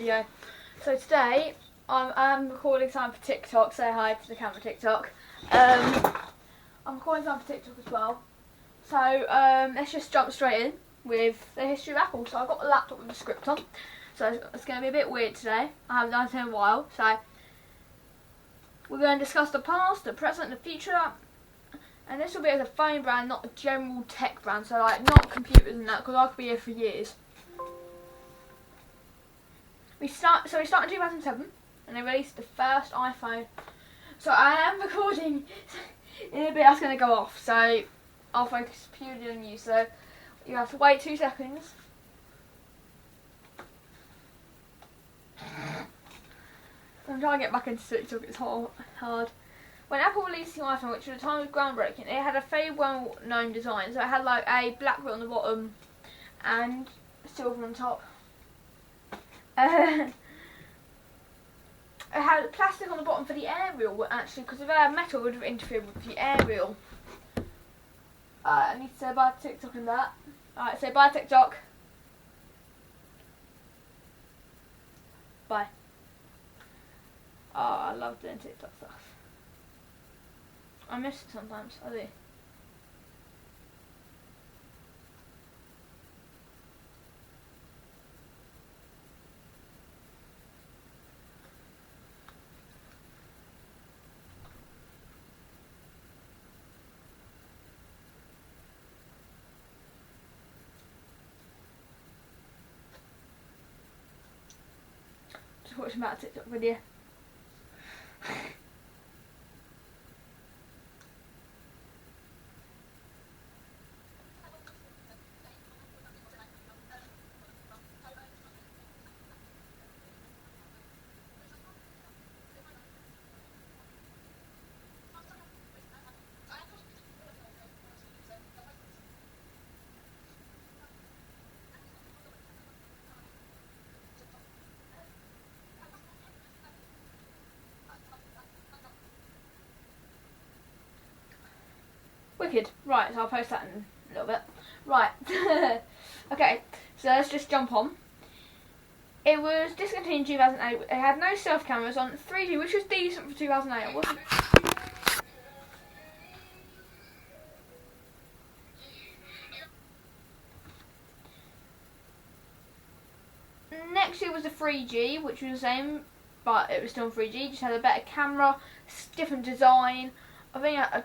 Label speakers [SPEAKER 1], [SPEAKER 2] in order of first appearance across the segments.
[SPEAKER 1] video. So today I'm recording something for TikTok. Say hi to the camera, TikTok. I'm recording something for TikTok as well. So let's just jump straight in with the history of Apple. So I've got the laptop with the script on. So it's going to be a bit weird today. I haven't done it in a while. So we're going to discuss the past, the present, and the future. And this will be as a phone brand, not a general tech brand. So like not computers and that, because I could be here for years. We start in 2007, and they released the first iPhone. So I am recording in a bit. That's going to go off. So I'll focus purely on you. So you have to wait 2 seconds. I'm trying to get back into TikTok. It's hard. When Apple released the iPhone, which at the time was groundbreaking, it had a very well-known design. So it had like a black bit on the bottom and silver on top. It had plastic on the bottom for the aerial, actually, because if it had metal, it would have interfered with the aerial. I need to say bye to TikTok and that. Alright, say bye TikTok. Bye. Oh, I love doing TikTok stuff. I miss it sometimes, I do. Just watching that TikTok video. Wicked. Right, so I'll post that in a little bit. Right. Okay, so let's just jump on. It was discontinued in 2008. It had no self cameras on 3G, which was decent for 2008. It wasn't. Next year was the 3G, which was the same, but it was still 3G. Just had a better camera, different design. I think I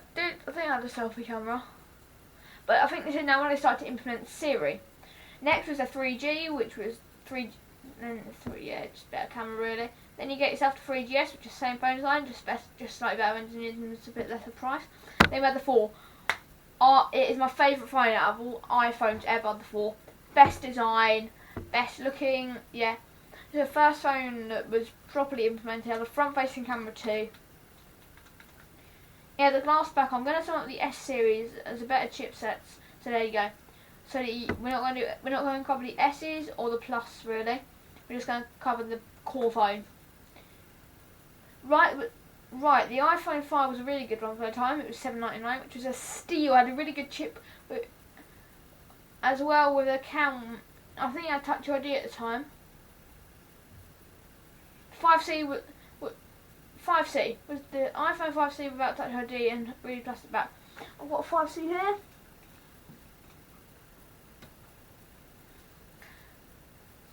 [SPEAKER 1] had a selfie camera, but I think this is now when they started to implement Siri. Next was a 3G, which was just better camera really. Then you get yourself to 3GS, which is the same phone design, just slightly better engineered and it's a bit lesser price. Then we had the 4. It is my favourite phone out of all iPhones ever. The 4, best design, best looking. Yeah, it's the first phone that was properly implemented. It had a front-facing camera too. Yeah, the glass back. I'm going to sum up the S series as a better chipsets. So there you go. So we're not going to cover the S's or the Plus really. We're just going to cover the core phone. Right. The iPhone 5 was a really good one for the time. It was $7.99, which was a steal. It had a really good chip, but as well with a cam. I think it had Touch ID at the time. 5C was. 5C was the iPhone 5C without Touch ID and really plastic back. I've got a 5C here.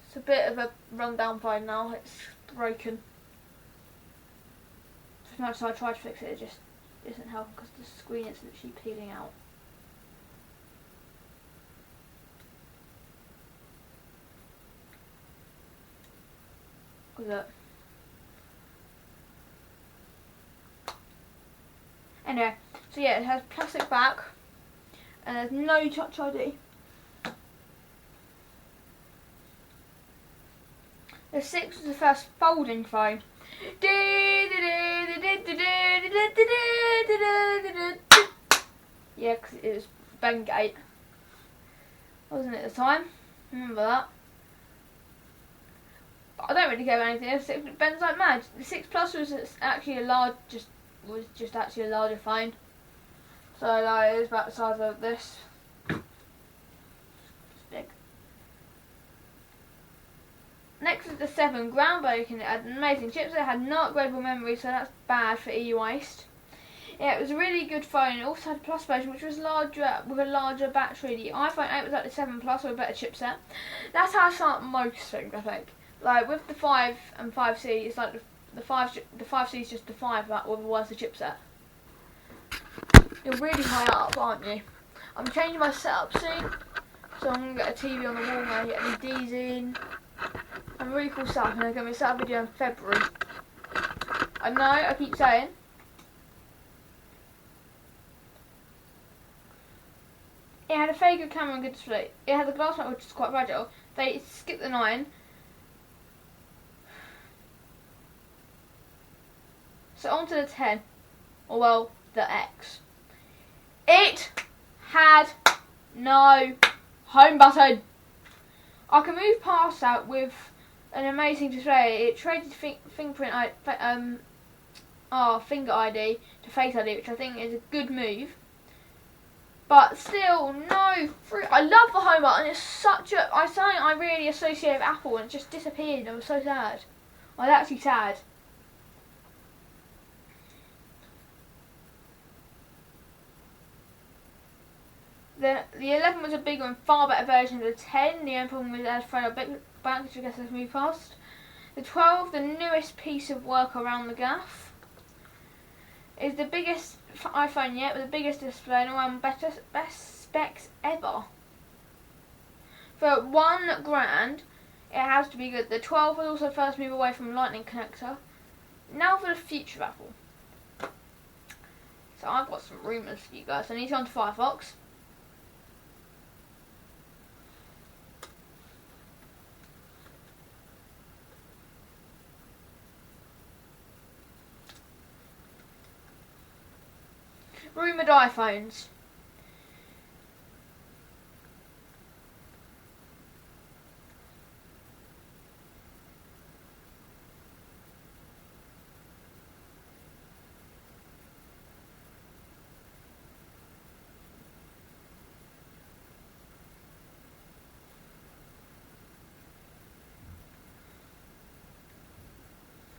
[SPEAKER 1] It's a bit of a rundown phone now. It's broken. As much as I tried to fix it, it just isn't helping because the screen is literally peeling out. Look at that. Anyway, so yeah, it has plastic back and there's no Touch ID. The 6 was the first folding phone. Yeah, because it was Bengate, wasn't it at the time? Remember that? But I don't really care about anything else. It bends like mad. The 6 Plus was actually just actually a larger phone. So like, it was about the size of this. Just big. Next is the 7 groundbreaking. It had an amazing chipset. It had no upgradable memory, so that's bad for e-waste. Yeah, it was a really good phone. It also had a Plus version, which was larger with a larger battery. The iPhone 8 was like the 7 Plus with a better chipset. That's how I start most things, I think. Like with the 5 and 5C, it's like the 5C is just the 5, but with a worse chipset. You're really high up, aren't you? I'm changing my setup soon, so I'm gonna get a TV on the wall now, get LEDs in. I'm really cool stuff, and I'm gonna start a video in February. I know, I keep saying. It had a very good camera and good display. It had a glass mat which is quite fragile. They skipped the 9. So on to the 10. Or well, the X. It had no home button. I can move past that with an amazing display. It traded finger ID to Face ID, which I think is a good move. But still, no. I love the home button. It's something I really associate with Apple, and it just disappeared. I was so sad. I was actually sad. The 11 was a bigger and far better version of the 10. The only problem was it had thrown a big back, which I guess let's move past. The 12, the newest piece of work around the gaff, is the biggest iPhone yet, with the biggest display and around best specs ever. For $1,000, it has to be good. The 12 was also the first move away from Lightning connector. Now for the future of Apple. So I've got some rumours for you guys. I need to go on to Firefox. Rumoured iPhones.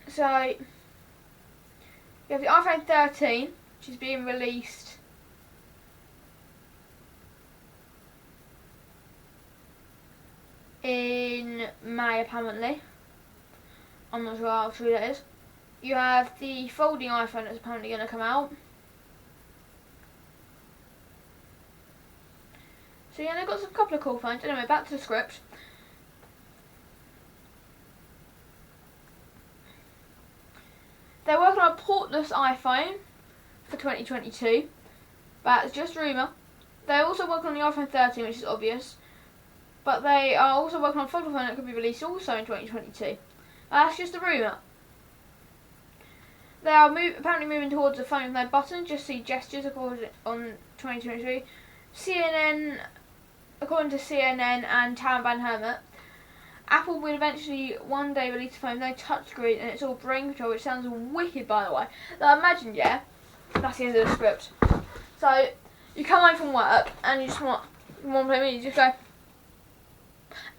[SPEAKER 1] So, you have the iPhone 13, which is being released in May apparently. I'm not sure how true that is. You have the folding iPhone that's apparently going to come out. So yeah, they've got a couple of cool phones. Anyway, back to the script. They're working on a portless iPhone for 2022, but it's just rumour. They're also working on the iPhone 13, which is obvious, but they are also working on a foldable phone that could be released also in 2022. That's just a rumour. They are apparently moving towards a phone with no button, just see gestures according on 2023. According to CNN and Taryn Van Hermit, Apple will eventually one day release a phone with no touchscreen and it's all brain control, which sounds wicked, by the way. Now imagine, yeah, that's the end of the script. So you come home from work and you just want to play music, you just go,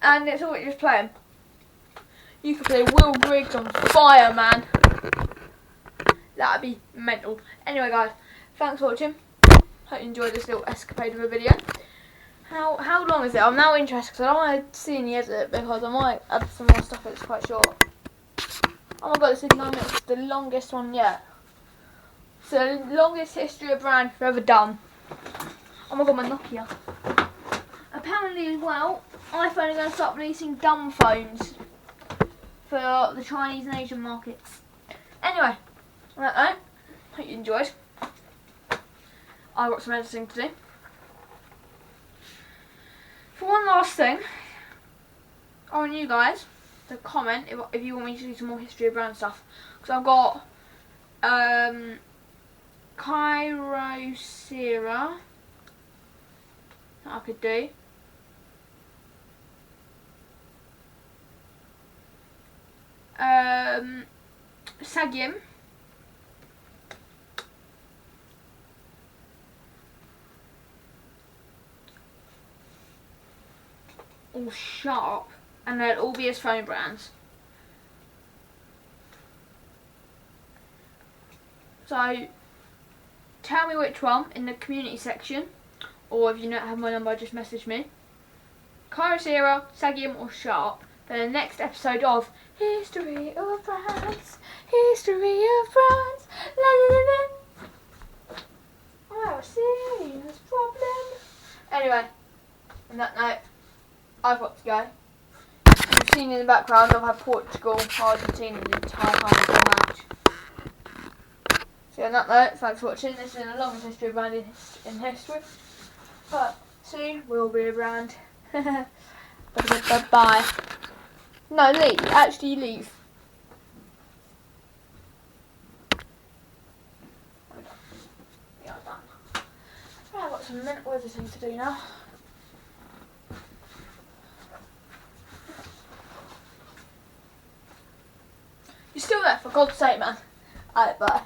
[SPEAKER 1] and it's all just playing. You could play Will Griggs on Fire, man. That'd be mental. Anyway, guys, thanks for watching. Hope you enjoyed this little escapade of a video. How long is it? I'm now interested because I don't want to see any edit because I might add some more stuff that's quite short. Oh my god, this is the longest one yet. It's the longest history of brand ever done. Oh my god, my Nokia. Apparently as well, iPhone are going to start releasing dumb phones for the Chinese and Asian markets. Anyway, on that note, hope you enjoyed. I've got some editing to do. For one last thing, I want you guys to comment if you want me to do some more history of brand stuff. Because I've got Kyocera that I could do. Sagyim. All sharp, and they'll all be as phone brands. So tell me which one in the community section, or if you don't have my number, just message me. Kyocera, Sagium or Sharp for the next episode of History of France. History of France. La, la, la, la. Oh, serious problem. Anyway, on that note, I've got to go. You've seen in the background, I've had Portugal, Argentina the entire time of the match. So on that note, thanks for watching. This is the longest history of brand in history. But soon we'll be around. Bye. No, leave. Actually, leave. Yeah, I'm done. Right, I've got some mint editing to do now. You're still there, for God's sake, man. Alright, bye.